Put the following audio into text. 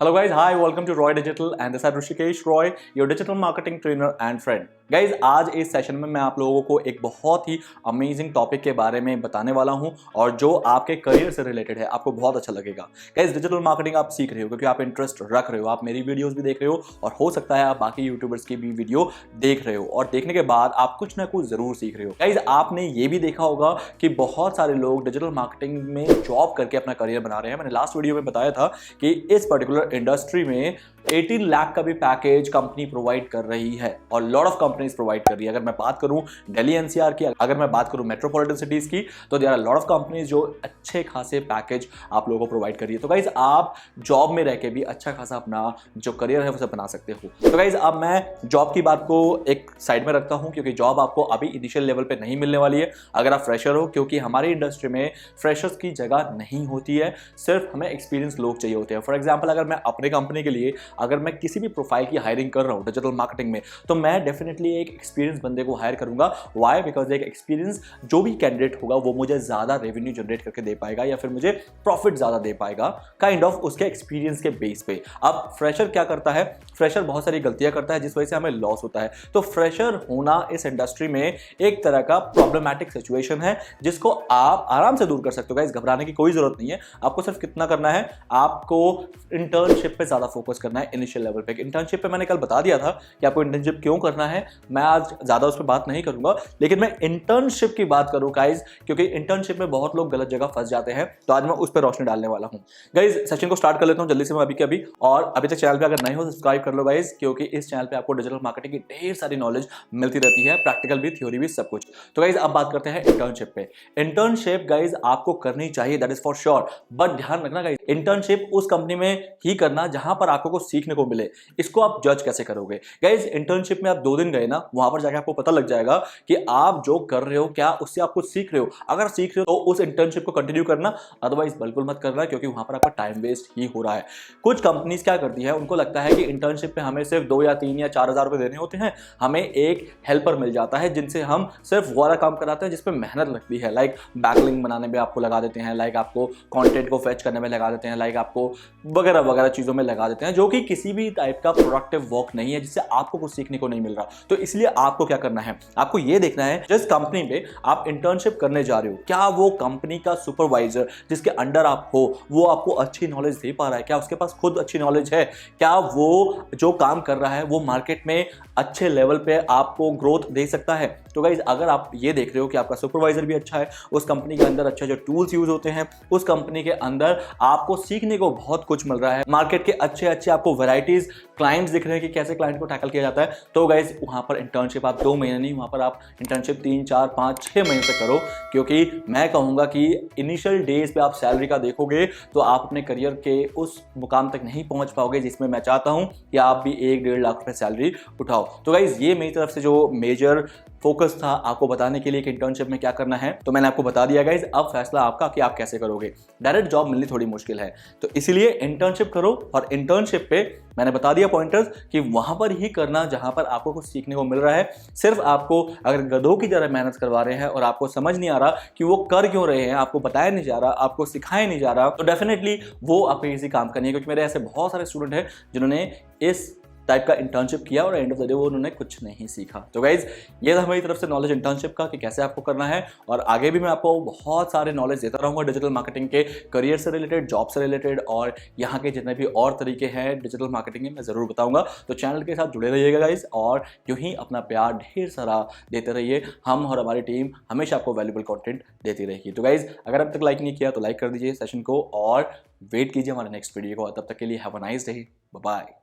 Hello guys, hi, welcome to Roy Digital and this is Hrishikesh Roy, your digital marketing trainer and friend. Guys आज इस session में मैं आप लोगों को एक बहुत ही अमेजिंग टॉपिक के बारे में बताने वाला हूं और जो आपके करियर से रिलेटेड है, आपको बहुत अच्छा लगेगा। गाइज डिजिटल मार्केटिंग आप सीख रहे हो क्योंकि आप इंटरेस्ट रख रहे हो, आप मेरी वीडियोस भी देख रहे हो और हो सकता है आप बाकी यूट्यूबर्स की भी वीडियो देख रहे हो और देखने के बाद आप कुछ ना कुछ जरूर सीख रहे हो। गाइज आपने ये भी देखा होगा कि बहुत सारे लोग डिजिटल मार्केटिंग में जॉब करके अपना करियर बना रहे हैं। मैंने लास्ट वीडियो में बताया था कि इस पर्टिकुलर इंडस्ट्री में 18 लाख का भी पैकेज कंपनी प्रोवाइड कर रही है और लॉट ऑफ कंपनीज प्रोवाइड कर रही है। अगर मैं बात करूं दिल्ली एनसीआर की, अगर मैं बात करूं मेट्रोपॉलिटन सिटीज की, तो there are lot of companies जो अच्छे खासे पैकेज आप लोगों को प्रोवाइड कर रही है। तो गाइज आप जॉब में रह के भी अच्छा खासा अपना जो करियर है उसे बना सकते हो। तो गाइज अब मैं जॉब की बात को एक साइड में रखता हूं क्योंकि जॉब आपको अभी इनिशियल लेवल पे नहीं मिलने वाली है अगर आप फ्रेशर हो, क्योंकि हमारी इंडस्ट्री में फ्रेशर्स की जगह नहीं होती है, सिर्फ हमें एक्सपीरियंस लोग चाहिए होते हैं। फॉर एग्जाम्पल अगर मैं अपने कंपनी के लिए अगर मैं किसी भी प्रोफाइल की हायरिंग कर रहा हूं डिजिटल मार्केटिंग में, तो मैं डेफिनेटली एक एक्सपीरियंस बंदे को हायर करूंगा। व्हाई? बिकॉज एक एक्सपीरियंस जो भी कैंडिडेट होगा वो मुझे ज्यादा रेवेन्यू जनरेट करके दे पाएगा या फिर मुझे प्रॉफिट ज्यादा दे पाएगा, काइंड ऑफ उसके एक्सपीरियंस के बेस पे। अब फ्रेशर क्या करता है? फ्रेशर बहुत सारी गलतियां करता है जिस वजह से हमें लॉस होता है। तो फ्रेशर होना इस इंडस्ट्री में एक तरह का प्रॉब्लमैटिक सिचुएशन है जिसको आप आराम से दूर कर सकते हो। गाइस घबराने की कोई जरूरत नहीं है, आपको सिर्फ कितना करना है, आपको इंटर्नशिप पे ज्यादा फोकस करना है इनिशियल लेवल पे। इंटर्नशिप पे मैंने कल बता दिया था कि आपको इंटर्नशिप क्यों करना है, मैं आज ज्यादा उस पर बात नहीं करूंगा, लेकिन मैं इंटर्नशिप की बात करूं गाइज, क्योंकि इंटर्नशिप में बहुत लोग गलत जगह फंस जाते हैं। तो आज मैं उस पर रोशनी डालने वाला हूं। गाइज सेशन को स्टार्ट कर लेता हूं जल्दी से मैं अभी के अभी। और अभी तक चैनल पे अगर नहीं हो सब्सक्राइब कर लो गाइज, क्योंकि इस चैनल पे आपको डिजिटल मार्केटिंग की ढेर सारी नॉलेज मिलती रहती है, प्रैक्टिकल भी, थ्योरी भी, सब कुछ। तो गाइज अब बात करते हैं इंटर्नशिप पे। इंटर्नशिप गाइज आपको करनी चाहिए, that is for sure, but ध्यान रखना गाइज इंटर्नशिप उस कंपनी में ही करना जहां पर आपको कुछ सीखने को मिले। इसको आप जज कैसे करोगे? गाइज इंटर्नशिप में आप 2 दिन गए ना, वहां पर जाकर आपको पता लग जाएगा कि आप जो कर रहे हो क्या उससे आप कुछ सीख रहे हो। अगर सीख रहे हो तो उस इंटर्नशिप को कंटिन्यू करना, अदरवाइज बिल्कुल मत करना, क्योंकि वहां पर आपका टाइम वेस्ट ही हो रहा है। कुछ कंपनीज क्या करती है, उनको लगता है कि इंटर्नशिप में हमें सिर्फ 2 या 3 या 4 हजार रुपए देने होते हैं, हमें एक हेल्पर मिल जाता है जिनसे हम सिर्फ वो वाला काम कराते हैं जिसपे मेहनत लगती है। लाइक बैकलिंक बनाने में आपको लगा देते हैं, लाइक आपको कंटेंट को फेच करने में लगा देते हैं, लाइक आपको वगैरह वगैरह चीजों में लगा देते हैं, जो कि किसी भी टाइप का प्रोडक्टिव वर्क नहीं है, जिससे आपको कुछ सीखने को नहीं मिल रहा। तो इसलिए आपको क्या करना है, आपको ये देखना है जिस कंपनी पे आप इंटर्नशिप करने जा रहे हो, क्या वो कंपनी का सुपरवाइजर जिसके अंडर आप हो वो आपको अच्छी नॉलेज दे पा रहा है, क्या उसके पास खुद अच्छी नॉलेज है, क्या वो जो काम कर रहा है वो मार्केट में अच्छे लेवल पे आपको ग्रोथ दे सकता है। तो गाइज अगर आप ये देख रहे हो कि आपका सुपरवाइजर भी अच्छा है, उस कंपनी के अंदर अच्छे जो टूल्स यूज होते हैं, उस कंपनी के अंदर आपको सीखने को बहुत कुछ मिल रहा है, मार्केट के अच्छे अच्छे आपको वैरायटीज क्लाइंट्स दिख रहे हैं कि कैसे क्लाइंट को टैकल किया जाता है, तो गाइज वहां पर इंटर्नशिप आप 2 महीने नहीं, वहां पर आप इंटर्नशिप 3, 4, 5, 6 महीने तक करो। क्योंकि मैं कहूंगा कि इनिशियल डेज पे आप सैलरी का देखोगे तो आप अपने करियर के उस मुकाम तक नहीं पहुंच पाओगे जिसमें मैं चाहता हूं कि आप भी 1-1.5 लाख रुपए सैलरी उठाओ। तो गाइज ये मेरी तरफ से जो मेजर फोकस था आपको बताने के लिए कि इंटर्नशिप में क्या करना है, तो मैंने आपको बता दिया गाइज। अब फैसला आपका कि आप कैसे करोगे। डायरेक्ट जॉब मिलनी थोड़ी मुश्किल है, तो इसीलिए इंटर्नशिप करो। और इंटर्नशिप पे मैंने बता दिया पॉइंटर्स कि वहां पर ही करना जहां पर आपको कुछ सीखने को मिल रहा है। सिर्फ आपको अगर गधों की तरह मेहनत करवा रहे हैं और आपको समझ नहीं आ रहा कि वो कर क्यों रहे हैं, आपको बताया नहीं जा रहा, आपको सिखाया नहीं जा रहा, तो डेफिनेटली वो आपको इसी काम करनी है। क्योंकि मेरे ऐसे बहुत सारे स्टूडेंट हैं जिन्होंने इस टाइप का इंटर्नशिप किया और एंड ऑफ द डे वो उन्होंने कुछ नहीं सीखा। तो गाइज ये था हमारी तरफ से नॉलेज इंटर्नशिप का कि कैसे आपको करना है, और आगे भी मैं आपको बहुत सारे नॉलेज देता रहूंगा डिजिटल मार्केटिंग के, करियर से रिलेटेड, जॉब से रिलेटेड, और यहाँ के जितने भी और तरीके हैं डिजिटल मार्केटिंग में मैं जरूर बताऊंगा। तो चैनल के साथ जुड़े रहिएगा गाइज, और यूं ही अपना प्यार ढेर सारा देते रहिए। हम और हमारी टीम हमेशा आपको वैल्यूबल कंटेंट देती रहेगी। तो गाइज अगर अब तक लाइक नहीं किया तो लाइक कर दीजिए सेशन को और वेट कीजिए हमारे नेक्स्ट वीडियो को। तब तक के लिए have a nice day, bye bye.